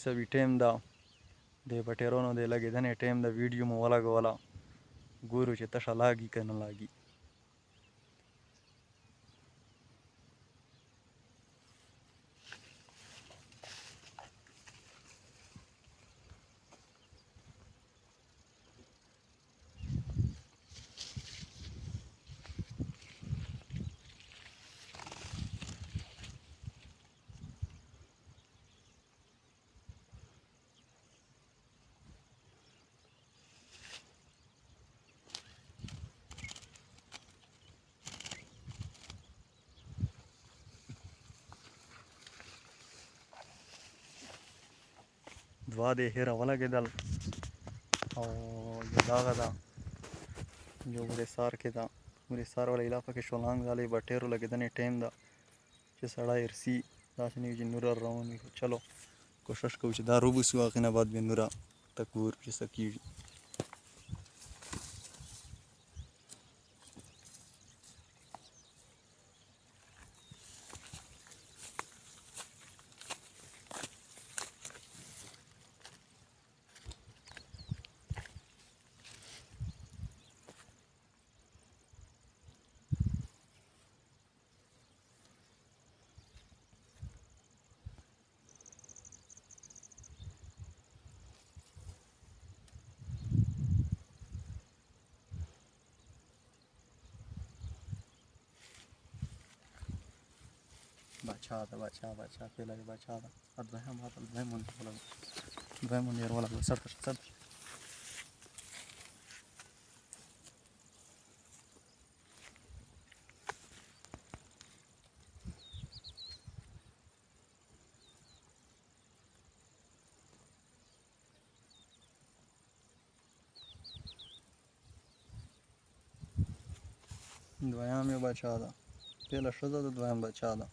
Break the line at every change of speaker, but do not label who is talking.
سبي ټیم ده د بټیرونو د لګېدنې ټیم د ویډیو مو ولګوله ګورو چې تشه لاګي که نه لاګي. دوه د هیره ولګېدل او یو دغه ده یو وریسار کې ده وریسار والا علاقه کې شولانګ والی بټیرو لګېدنې ټیم ده چې سړی ارسي داسې نه وي چې نوره روان وي. چلو کوشش کوو چې دا روبوسو هغې نه بعد بیا نوره تک ګورو چې څه کېږي. بچا ده بچا پیله یې بچا ده دویم دویم ونې ولګوه سر ته شه دویم یې بچا ده پیله ښځه ده دویم بچا ده.